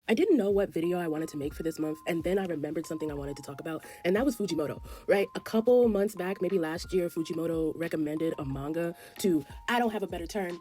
I didn't know what video I wanted to make for this month, and then I remembered something I wanted to talk about, and that was Fujimoto, right? A couple months back, maybe last year, Fujimoto recommended a manga to, I don't have a better term,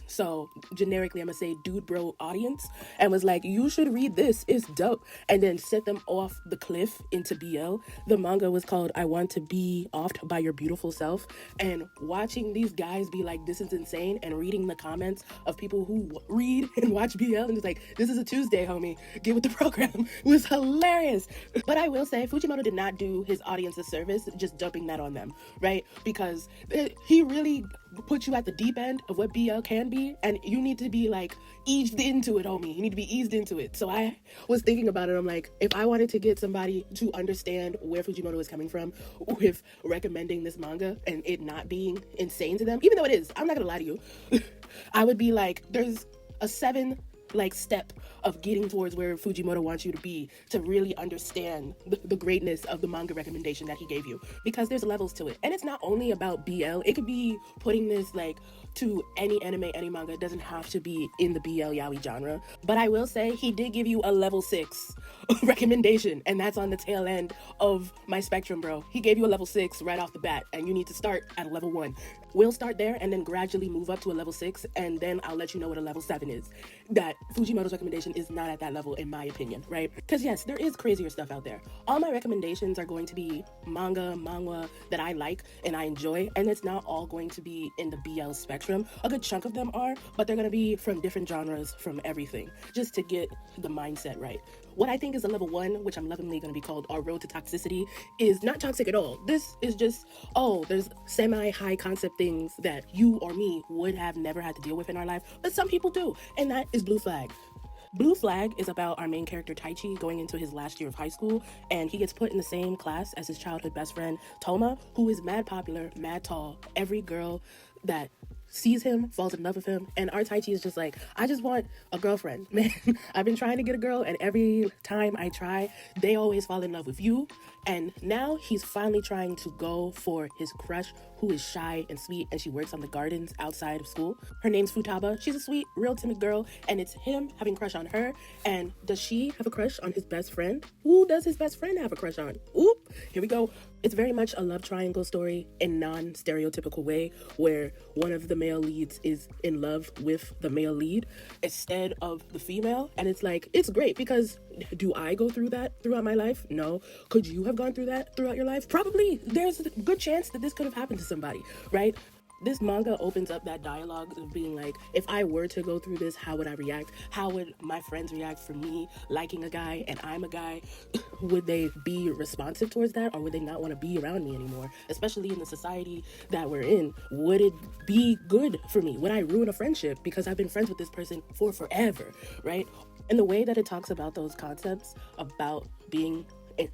so generically I'm gonna say dude bro audience, and was like, you should read this, it's dope, and then set them off the cliff into BL. The manga was called I Want to Be Offed by Your Beautiful Self, and watching these guys be like, this is insane, and reading the comments of people who read and watch BL, and it's like, this is a Tuesday, homie, get with the program, was hilarious. But I will say, Fujimoto did not do his audience a service just dumping that on them, right? Because he really put you at the deep end of what BL can be, and you need to be like eased into it, homie. You need to be eased into it. So I was thinking about it. I'm like, if I wanted to get somebody to understand where Fujimoto is coming from with recommending this manga and it not being insane to them, even though it is, I'm not gonna lie to you, I would be like, there's a 7 step of getting towards where Fujimoto wants you to be to really understand the greatness of the manga recommendation that he gave you, because there's levels to it. And it's not only about BL, it could be putting this like to any anime, any manga. It doesn't have to be in the BL yaoi genre. But I will say he did give you a level 6 recommendation, and that's on the tail end of my spectrum, bro. He gave you a level 6 right off the bat, and you need to start at a level 1. We'll start there and then gradually move up to a level 6, and then I'll let you know what a level 7 is. That Fujimoto's recommendation is not at that level, in my opinion, right? Because yes, there is crazier stuff out there. All my recommendations are going to be manga, manhwa that I like and I enjoy, and it's not all going to be in the BL spectrum. A good chunk of them are, but they're going to be from different genres, from everything, just to get the mindset right. What I think is a level 1, which I'm lovingly going to be called Our Road to Toxicity, is not toxic at all. This is just, there's semi-high concept things that you or me would have never had to deal with in our life, but some people do, and that is Blue Flag. Blue Flag is about our main character Taichi going into his last year of high school, and he gets put in the same class as his childhood best friend Toma, who is mad popular, mad tall. Every girl that sees him falls in love with him, and our Taichi is just like, I just want a girlfriend, man. I've been trying to get a girl, and every time I try, they always fall in love with you. And now he's finally trying to go for his crush, who is shy and sweet, and she works on the gardens outside of school. Her name's Futaba. She's a sweet, real timid girl, and it's him having a crush on her. And does she have a crush on his best friend? Who does his best friend have a crush on? Oop, here we go. It's very much a love triangle story in non-stereotypical way, where one of the male leads is in love with the male lead instead of the female. And it's like, it's great, because do I go through that throughout my life? No. Could you have gone through that throughout your life? Probably. There's a good chance that this could have happened to somebody, right? This manga opens up that dialogue of being like, if I were to go through this, how would I react? How would my friends react for me liking a guy and I'm a guy? Would they be responsive towards that, or would they not want to be around me anymore? Especially in the society that we're in. Would it be good for me? Would I ruin a friendship because I've been friends with this person for forever, right? And the way that it talks about those concepts, about being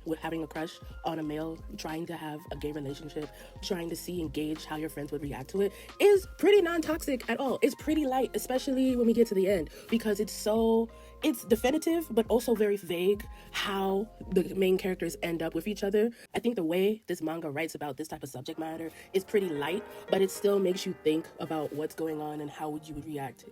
with having a crush on a male, trying to have a gay relationship, trying to see and gauge how your friends would react to it, is pretty non-toxic at all. It's pretty light, especially when we get to the end, because it's definitive, but also very vague how the main characters end up with each other. I think the way this manga writes about this type of subject matter is pretty light, but it still makes you think about what's going on and how you would react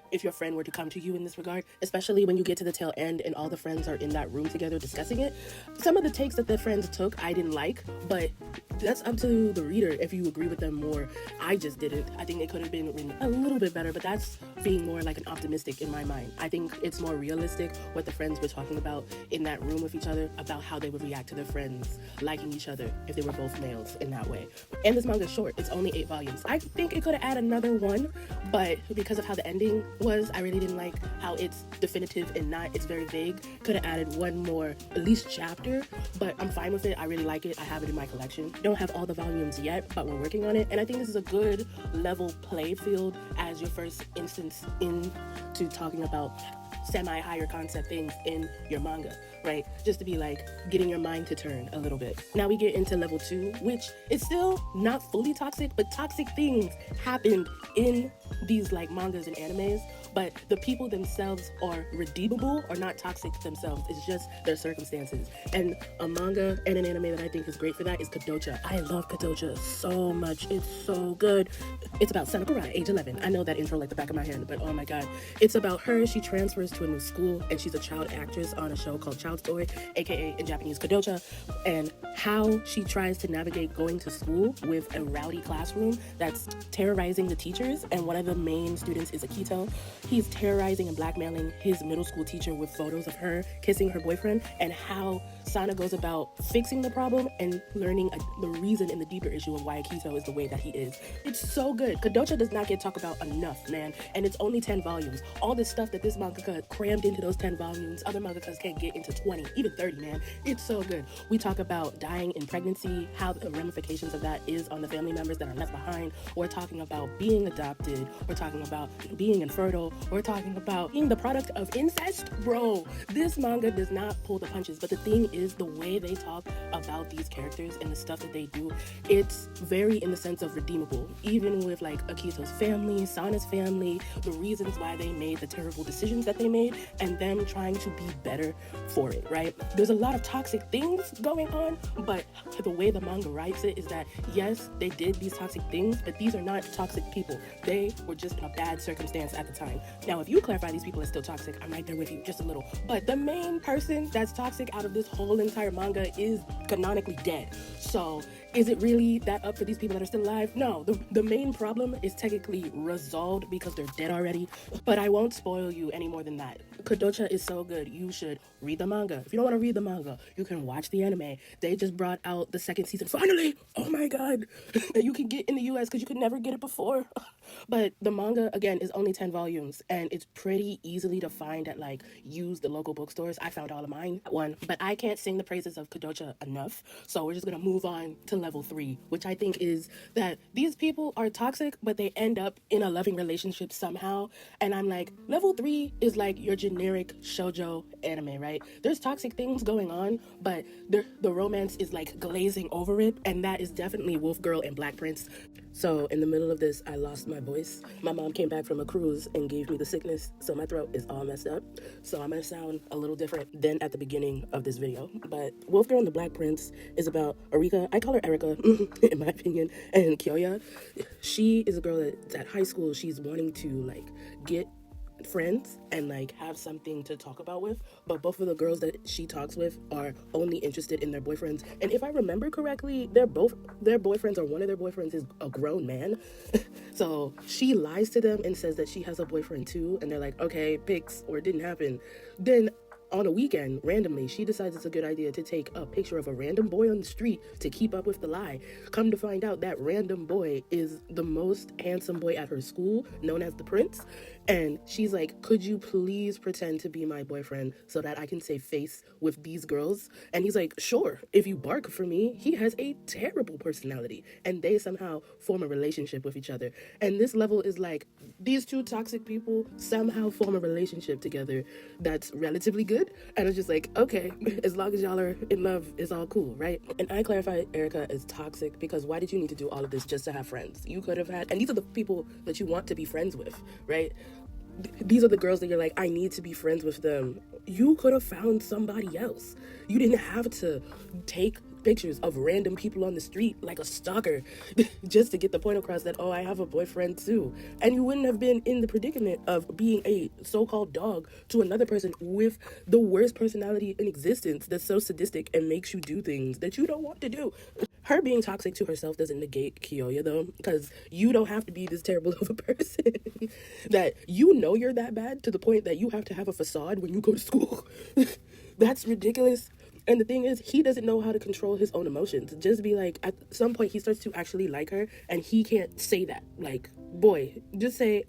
if your friend were to come to you in this regard, especially when you get to the tail end and all the friends are in that room together discussing it. Some of the takes that the friends took, I didn't like, but that's up to the reader if you agree with them more. I just didn't. I think it could have been written a little bit better, but that's being more like an optimistic in my mind. I think it's more realistic what the friends were talking about in that room with each other, about how they would react to their friends liking each other if they were both males in that way. And this manga is short. It's only 8 volumes. I think it could have added another one, but because of how the ending was, I really didn't like how it's definitive and not, it's very vague. Could have added one more, at least chapter, but I'm fine with it. I really like it. I have it in my collection. Don't have all the volumes yet, but we're working on it, and I think this is a good level play field as your first instance into talking about semi-higher concept things in your manga, right? Just to be like getting your mind to turn a little bit. Now we get into level 2, which is still not fully toxic, but toxic things happened in these like mangas and animes, but the people themselves are redeemable or not toxic themselves. It's just their circumstances. And a manga and an anime that I think is great for that is Kadocha. I love Kadocha so much. It's so good. It's about Sakurai, age 11. I know that intro like the back of my hand, but oh my god. It's about her. She transfers to a new school and she's a child actress on a show called Child Story, aka in Japanese Kadocha, and how she tries to navigate going to school with a rowdy classroom that's terrorizing the teachers, and one of the main students is Akito. He's terrorizing and blackmailing his middle school teacher with photos of her kissing her boyfriend, and how Sana goes about fixing the problem and learning the reason and the deeper issue of why Akito is the way that he is. It's so good. Kadocha does not get talked about enough, man, and it's only 10 volumes. All this stuff that this mangaka crammed into those 10 volumes, other mangakas can't get into 20, even 30, man. It's so good. We talk about dying in pregnancy, how the ramifications of that is on the family members that are left behind. We're talking about being adopted. We're talking about being infertile. We're talking about being the product of incest. Bro, this manga does not pull the punches, but the thing is the way they talk about these characters and the stuff that they do, it's very in the sense of redeemable. Even with like Akito's family, Sana's family, the reasons why they made the terrible decisions that they made, and them trying to be better for it, right? There's a lot of toxic things going on, but the way the manga writes it is that yes, they did these toxic things, but these are not toxic people. They were just in a bad circumstance at the time. Now, if you clarify these people as still toxic, I'm right there with you, just a little. But the main person that's toxic out of this whole entire manga is canonically dead. So is it really that up for these people that are still alive? No, the main problem is technically resolved because they're dead already, but I won't spoil you any more than that. Kadocha is so good. You should read the manga. If you don't want to read the manga, you can watch the anime. They just brought out the second season, finally! Oh my god! That you can get in the US because you could never get it before. But the manga, again, is only 10 volumes, and it's pretty easily to find at like used the local bookstores. I found all of mine at one, but I can't sing the praises of Kadocha enough, so we're just gonna move on to level 3, which I think is that these people are toxic, but they end up in a loving relationship somehow. And I'm like, level 3 is like your generic shoujo anime, right? There's toxic things going on, but the romance is like glazing over it, and that is definitely Wolf Girl and Black Prince. So in the middle of this, I lost my voice. My mom came back from a cruise and gave me the sickness, so my throat is all messed up. So I'm gonna sound a little different than at the beginning of this video. But Wolf Girl and the Black Prince is about Erika. I call her Erica, in my opinion, and Kyoya. She is a girl that's at high school. She's wanting to like get friends and like have something to talk about with, but both of the girls that she talks with are only interested in their boyfriends. And if I remember correctly, they're both their boyfriends, or one of their boyfriends is a grown man. So she lies to them and says that she has a boyfriend too, and they're like, okay, pics, or it didn't happen. Then on a weekend, randomly, she decides it's a good idea to take a picture of a random boy on the street to keep up with the lie. Come to find out, that random boy is the most handsome boy at her school, known as the Prince. And she's like, could you please pretend to be my boyfriend so that I can save face with these girls? And he's like, sure, if you bark for me. He has a terrible personality. And they somehow form a relationship with each other. And this level is like, these two toxic people somehow form a relationship together that's relatively good. And it's just like, okay, as long as y'all are in love, it's all cool, right? And I clarified Erica as toxic because why did you need to do all of this just to have friends? You could have had, and these are the people that you want to be friends with, right? These are the girls that you're like, I need to be friends with them. You could have found somebody else. You didn't have to take pictures of random people on the street like a stalker just to get the point across that, oh, I have a boyfriend too. And you wouldn't have been in the predicament of being a so-called dog to another person with the worst personality in existence that's so sadistic and makes you do things that you don't want to do. Her being toxic to herself doesn't negate Kyoya though, because you don't have to be this terrible of a person that you know you're that bad to the point that you have to have a facade when you go to school. That's ridiculous. And the thing is, he doesn't know how to control his own emotions. Just be like, at some point he starts to actually like her, and he can't say that. Like, boy, just say,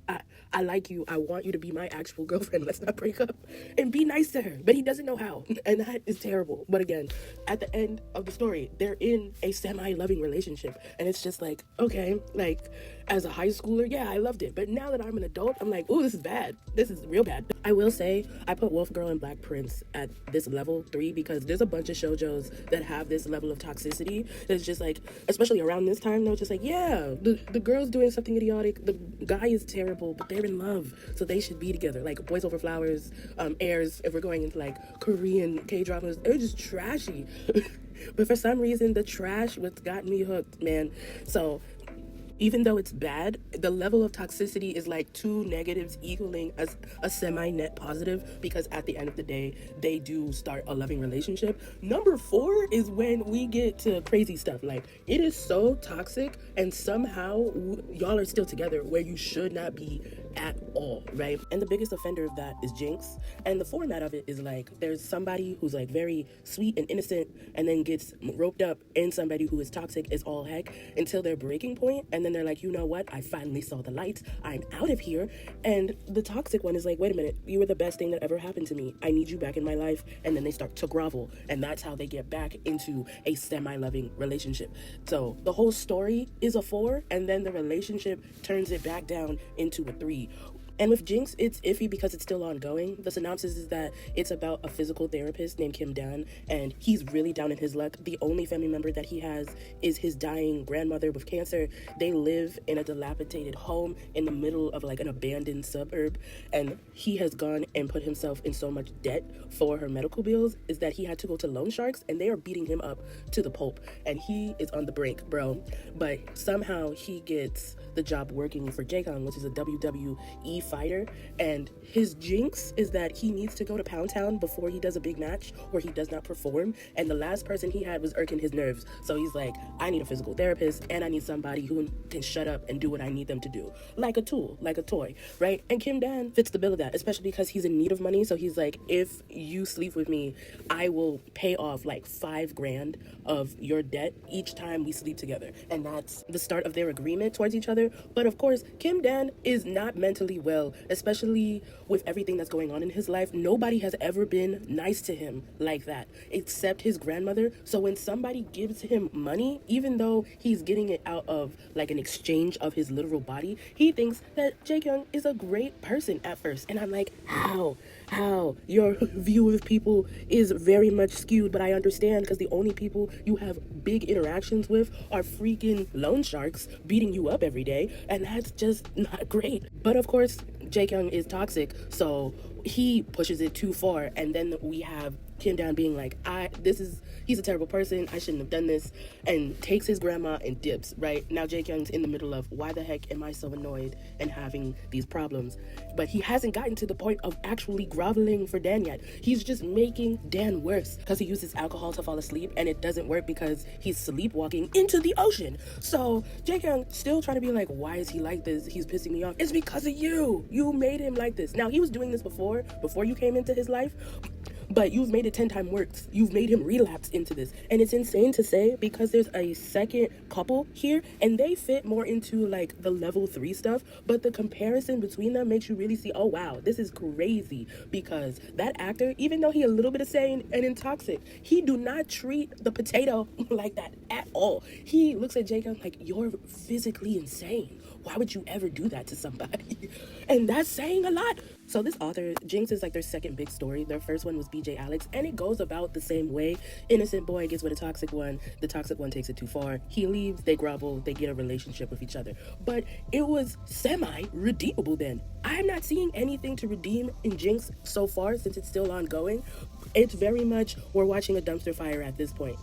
I like you. I want you to be my actual girlfriend. Let's not break up. And be nice to her. But he doesn't know how. And that is terrible. But again, at the end of the story, they're in a semi-loving relationship. And it's just like, okay, like, as a high schooler, yeah, I loved it. But now that I'm an adult, I'm like, oh, this is bad. This is real bad. I will say, I put Wolf Girl and Black Prince at this level 3 because there's a bunch of shoujos that have this level of toxicity. It's just like, especially around this time, they're just like, yeah, the girl's doing something idiotic. like the guy is terrible, but they're in love, so they should be together. Like Boys Over Flowers, airs, if we're going into like Korean K-dramas, they're just trashy. But for some reason, the trash was got me hooked, man. So even though it's bad, the level of toxicity is like two negatives equaling a semi-net positive, because at the end of the day, they do start a loving relationship. Number 4 is when we get to crazy stuff. Like, it is so toxic, and somehow y'all are still together where you should not be at all, right? And the biggest offender of that is Jinx. And the format of it is like, there's somebody who's like very sweet and innocent, and then gets roped up in somebody who is toxic as all heck until their breaking point, and then they're like, you know what, I finally saw the light, I'm out of here. And the toxic one is like, wait a minute, you were the best thing that ever happened to me, I need you back in my life. And then they start to grovel, and that's how they get back into a semi-loving relationship. So the whole story is a 4, and then the relationship turns it back down into a 3. And with Jinx, it's iffy because it's still ongoing. The synopsis is that it's about a physical therapist named Kim Dan, and he's really down in his luck. The only family member that he has is his dying grandmother with cancer. They live in a dilapidated home in the middle of like an abandoned suburb, and he has gone and put himself in so much debt for her medical bills is that he had to go to loan sharks, and they are beating him up to the pulp, and he is on the brink, bro. But somehow he gets the job working for J-Kong, which is a WWE fighter, and his jinx is that he needs to go to Pound Town before he does a big match or he does not perform, and the last person he had was irking his nerves. So he's like, I need a physical therapist, and I need somebody who can shut up and do what I need them to do, like a tool, like a toy, right? And Kim Dan fits the bill of that, especially because he's in need of money. So he's like, if you sleep with me, I will pay off like $5,000 of your debt each time we sleep together. And that's the start of their agreement towards each other. But of course, Kim Dan is not mentally well, especially with everything that's going on in his life. Nobody has ever been nice to him like that, except his grandmother. So when somebody gives him money, even though he's getting it out of like an exchange of his literal body, he thinks that Jae-kyung is a great person at first. And I'm like, how? Your view of people is very much skewed, but I understand, because the only people you have big interactions with are freaking loan sharks beating you up every day, and that's just not great. But of course, Jae-kyung is toxic, so he pushes it too far, and then we have Kim Dan being like, he's a terrible person, I shouldn't have done this, and takes his grandma and dips, right? Now Jae-kyung's in the middle of, why the heck am I so annoyed and having these problems? But he hasn't gotten to the point of actually groveling for Dan yet. He's just making Dan worse, because he uses alcohol to fall asleep, and it doesn't work because he's sleepwalking into the ocean. So Jae-kyung still trying to be like, why is he like this? He's pissing me off. It's because of you. You made him like this. Now, he was doing this before you came into his life, but you've made it 10 times worse. You've made him relapse into this. And it's insane to say, because there's a second couple here, and they fit more into like the level 3 stuff, but the comparison between them makes you really see, oh wow, this is crazy. Because that actor, even though he a little bit insane and intoxic, he do not treat the potato like that at all. He looks at Jacob like, you're physically insane. Why would you ever do that to somebody? And that's saying a lot. So this author, Jinx is like their second big story. Their first one was BJ Alex, and it goes about the same way. Innocent boy gets with a toxic one. The toxic one takes it too far. He leaves, they grovel, they get a relationship with each other. But it was semi-redeemable then. I'm not seeing anything to redeem in Jinx so far, since it's still ongoing. It's very much, we're watching a dumpster fire at this point.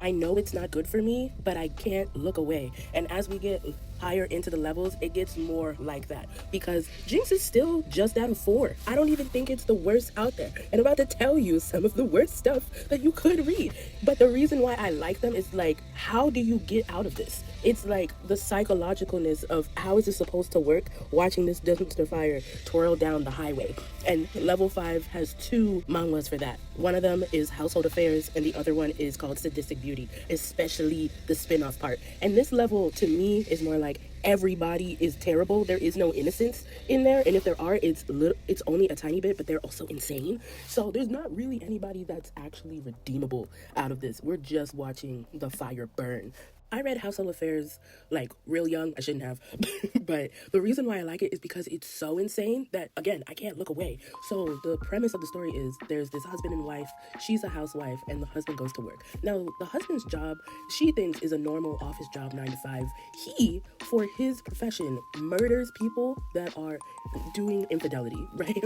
I know it's not good for me, but I can't look away. And as we get higher into the levels, it gets more like that, because Jinx is still just at a 4. I don't even think it's the worst out there, and I'm about to tell you some of the worst stuff that you could read. But the reason why I like them is like, how do you get out of this? It's like the psychologicalness of how is it supposed to work, watching this dumpster fire twirl down the highway. And level 5 has 2 manhwas for that. One of them is Household Affairs, and the other one is called Sadistic Beauty, especially the spin-off part. And this level, to me, is more like everybody is terrible. There is no innocence in there, and if there are, it's only a tiny bit, but they're also insane. So there's not really anybody that's actually redeemable out of this. We're just watching the fire burn. I read Household Affairs like real young. I shouldn't have. But the reason why I like it is because it's so insane that, again, I can't look away. So the premise of the story is there's this husband and wife. She's a housewife and the husband goes to work. Now, the husband's job, she thinks, is a normal office job, 9 to 5. He, for his profession, murders people that are doing infidelity, right?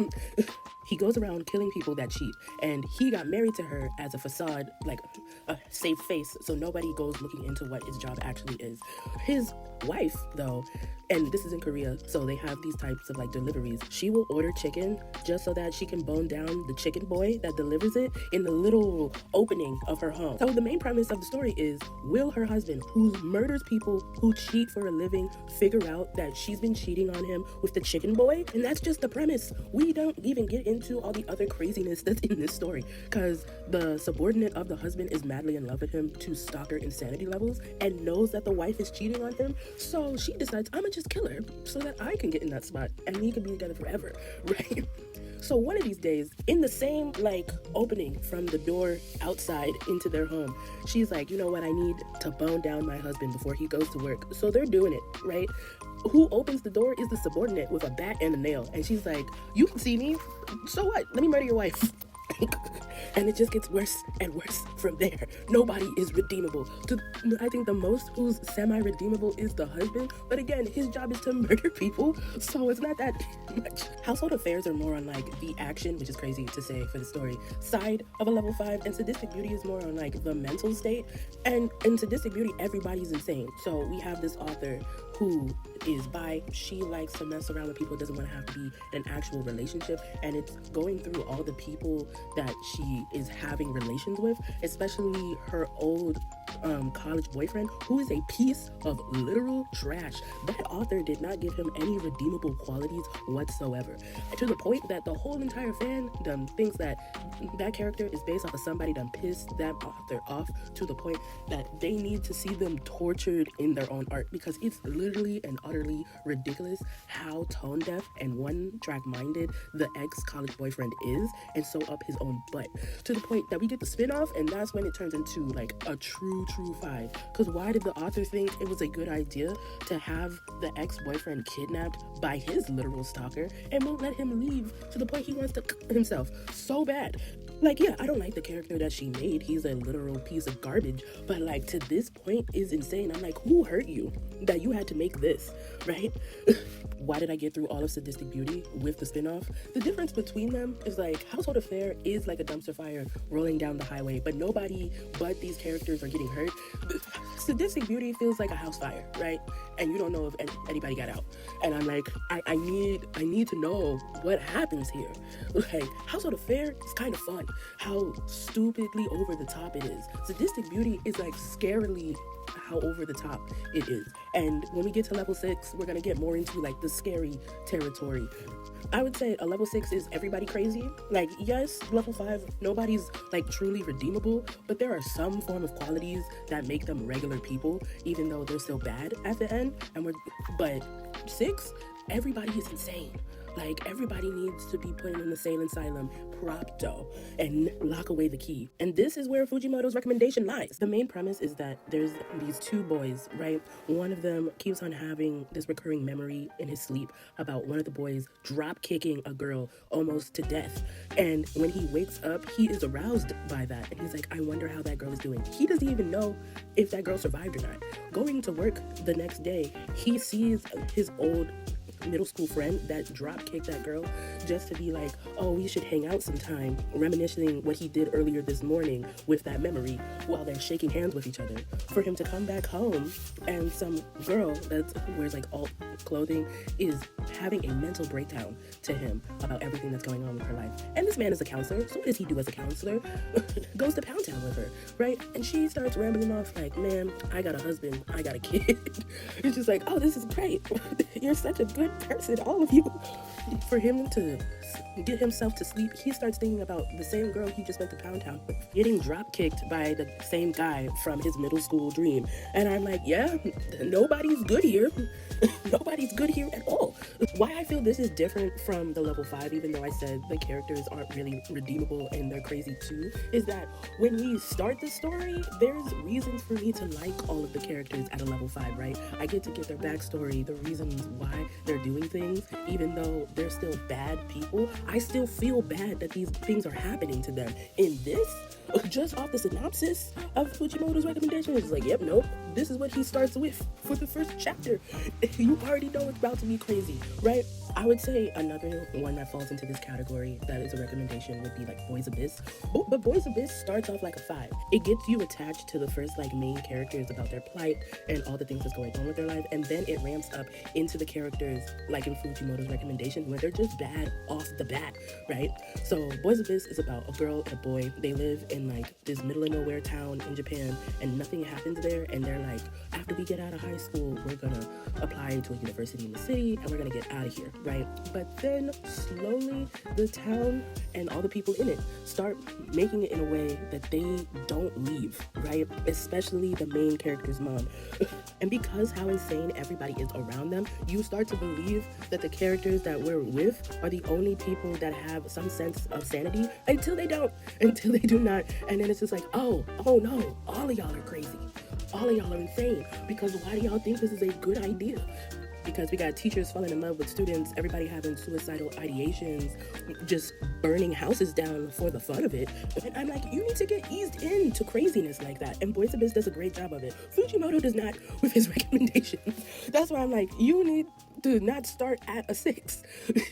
He goes around killing people that cheat, and he got married to her as a facade, like a safe face, so nobody goes looking into what his job actually is. His wife, though, and this is in Korea, so they have these types of like deliveries. She will order chicken just so that she can bone down the chicken boy that delivers it in the little opening of her home. So the main premise of the story is, will her husband, who murders people who cheat for a living, figure out that she's been cheating on him with the chicken boy? And that's just the premise. We don't even get into all the other craziness that's in this story, because the subordinate of the husband is madly in love with him to stalker insanity levels and knows that the wife is cheating on him. So she decides, I'm gonna just kill her so that I can get in that spot and we can be together forever, right? So one of these days, in the same like opening from the door outside into their home, she's like, you know what, I need to bone down my husband before he goes to work. So they're doing it, right? Who opens the door is the subordinate with a bat and a nail. And she's like, you can see me, so what? Let me murder your wife. And it just gets worse and worse from there. Nobody is redeemable. I think the most who's semi-redeemable is the husband, but again, his job is to murder people, so it's not that much. Household Affairs are more on like the action, which is crazy to say for the story, side of a level 5, and Sadistic Beauty is more on like the mental state. And in Sadistic Beauty, everybody's insane. So we have this author who is bi. She likes to mess around with people, doesn't want to have to be in an actual relationship, and it's going through all the people that she is having relations with, especially her old college boyfriend, who is a piece of literal trash. That author did not give him any redeemable qualities whatsoever, to the point that the whole entire fandom thinks that that character is based off of somebody done pissed that author off, to the point that they need to see them tortured in their own art, because it's literally and utterly ridiculous how tone deaf and one-track minded the ex-college boyfriend is, and so up his own butt, to the point that we get the spin-off, and that's when it turns into like a true 5. Because why did the author think it was a good idea to have the ex-boyfriend kidnapped by his literal stalker and won't let him leave, to the point he wants to himself so bad? Like, yeah, I don't like the character that she made. He's a literal piece of garbage. But, like, to this point is insane. I'm like, who hurt you that you had to make this, right? Why did I get through all of Sadistic Beauty with the spinoff? The difference between them is, like, Household Affair is like a dumpster fire rolling down the highway, but nobody but these characters are getting hurt. Sadistic Beauty feels like a house fire, right? And you don't know if anybody got out. And I'm like, I need to know what happens here. Like, Household Affair is kind of fun. How stupidly over the top it is. Sadistic Beauty is like scarily how over the top it is. And when we get to level 6, we're gonna get more into like the scary territory. I would say a level 6 is everybody crazy. Like, yes, level 5, nobody's like truly redeemable, but there are some form of qualities that make them regular people, even though they're still bad at the end. But 6, everybody is insane. Like, everybody needs to be put in an insane asylum propto and lock away the key. And this is where Fujimoto's recommendation lies. The main premise is that there's these 2 boys, right? One of them keeps on having this recurring memory in his sleep about one of the boys drop kicking a girl almost to death. And when he wakes up, he is aroused by that. And he's like, I wonder how that girl is doing. He doesn't even know if that girl survived or not. Going to work the next day, he sees his old middle school friend that drop kicked that girl just to be like, oh, we should hang out sometime, reminiscing what he did earlier this morning with that memory while they're shaking hands with each other. For him to come back home and some girl that wears like alt clothing is having a mental breakdown to him about everything that's going on with her life. And this man is a counselor, so what does he do as a counselor? Goes to Pound Town with her, right? And she starts rambling off like, man, I got a husband, I got a kid. It's just like, oh, this is great. You're such a good good person, all of you. For him to get himself to sleep, he starts thinking about the same girl he just went to Pound Town with, getting drop kicked by the same guy from his middle school dream. And I'm like, yeah, nobody's good here. Nobody's good here at all. Why I feel this is different from the level 5, even though I said the characters aren't really redeemable and they're crazy too, is that when we start the story, there's reasons for me to like all of the characters at a level 5, right? I get to get their backstory, the reasons why they're doing things, even though they're still bad people. I still feel bad that these things are happening to them. In this, just off the synopsis of Fujimoto's recommendation, it's like, yep, nope, this is what he starts with for the first chapter. You already know it's about to be crazy, right? I would say another one that falls into this category that is a recommendation would be like Boys Abyss. But Boys Abyss starts off like a 5. It gets you attached to the first like main characters about their plight and all the things that's going on with their life, and then it ramps up into the characters like in Fujimoto's recommendation where they're just bad off the bat, right? So Boys Abyss is about a girl and a boy. They live in like this middle of nowhere town in Japan and nothing happens there, and they're like, after we get out of high school, we're gonna apply to a university in the city and we're gonna get out of here, right? But then slowly the town and all the people in it start making it in a way that they don't leave, right? Especially the main character's mom. And because how insane everybody is around them, you start to believe that the characters that we're with are the only people that have some sense of sanity until they don't, until they do not. And then it's just like, oh no, all of y'all are crazy. All of y'all are insane, because why do y'all think this is a good idea? Because we got teachers falling in love with students, everybody having suicidal ideations, just burning houses down for the fun of it. And I'm like, you need to get eased into craziness like that. And Boys Abyss does a great job of it. Fujimoto does not with his recommendations. That's why I'm like, you need to not start at a 6.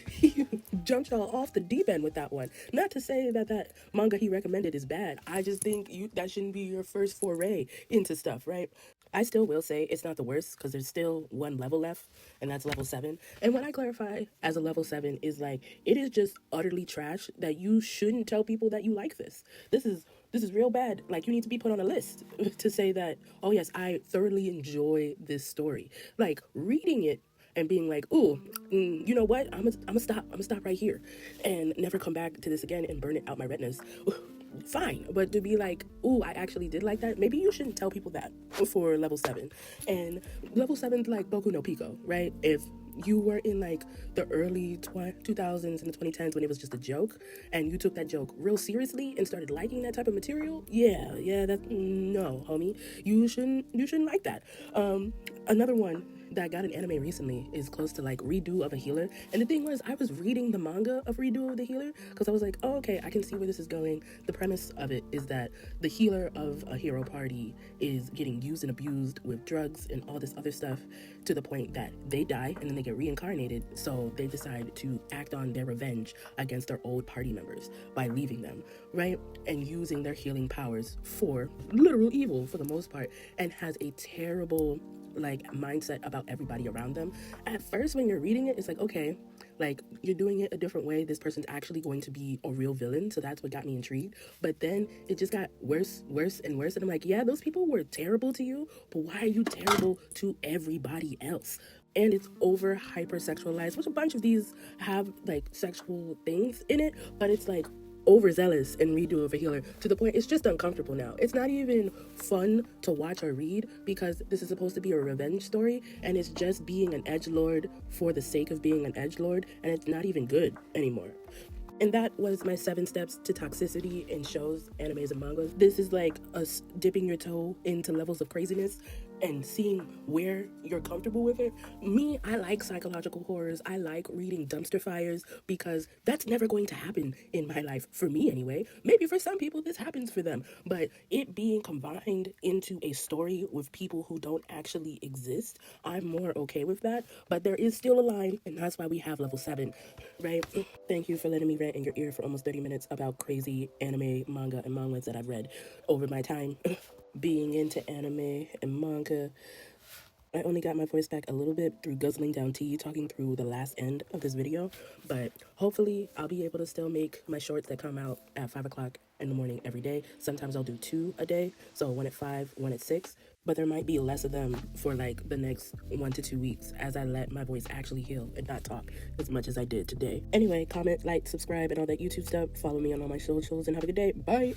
He jumped y'all off the deep end with that one. Not to say that that manga he recommended is bad. I just think that shouldn't be your first foray into stuff, right? I still will say it's not the worst because there's still one level left, and that's level 7. And what I clarify as a level 7 is like, it is just utterly trash that you shouldn't tell people that you like this. This is real bad. Like, you need to be put on a list to say that, oh yes, I thoroughly enjoy this story. Like, reading it and being like, ooh, you know what? I'm gonna stop right here and never come back to this again and burn it out my retinas. Fine, but to be like, ooh, I actually did like that, maybe you shouldn't tell people that for level 7. And level 7's like Boku no Pico, right? If you were in like the early 2000s and the 2010s when it was just a joke, and you took that joke real seriously and started liking that type of material, yeah, that no, homie, you shouldn't like that. Another one that got an anime recently is close to like Redo of a Healer. And the thing was, I was reading the manga of Redo of the Healer because I was like, oh, okay, I can see where this is going. The premise of it is that the healer of a hero party is getting used and abused with drugs and all this other stuff to the point that they die and then they get reincarnated. So they decide to act on their revenge against their old party members by leaving them, right? And using their healing powers for literal evil for the most part, and has a terrible like mindset about everybody around them. At first when you're reading it, it's like, okay, like you're doing it a different way, this person's actually going to be a real villain, so that's what got me intrigued. But then it just got worse and worse, and I'm like, yeah, those people were terrible to you, but why are you terrible to everybody else? And it's over hypersexualized, which a bunch of these have like sexual things in it, but it's like overzealous and Redo of a Healer to the point it's just uncomfortable now. It's not even fun to watch or read because this is supposed to be a revenge story, and it's just being an edgelord for the sake of being an edgelord, and it's not even good anymore. And that was my 7 steps to toxicity in shows, animes, and mangas. This is like us dipping your toe into levels of craziness and seeing where you're comfortable with it. Me, I like psychological horrors. I like reading dumpster fires because that's never going to happen in my life, for me anyway. Maybe for some people this happens for them, but it being combined into a story with people who don't actually exist, I'm more okay with that. But there is still a line, and that's why we have level 7, right? Thank you for letting me rant in your ear for almost 30 minutes about crazy anime, manga, and manhwas that I've read over my time being into anime and manga. I only got my voice back a little bit through guzzling down tea, talking through the last end of this video, but hopefully I'll be able to still make my shorts that come out at 5 o'clock in the morning every day. Sometimes I'll do 2 a day, so one at 5, one at 6, but there might be less of them for like the next 1 to 2 weeks as I let my voice actually heal and not talk as much as I did today. Anyway, comment, like, subscribe, and all that YouTube stuff. Follow me on all my socials and have a good day. Bye!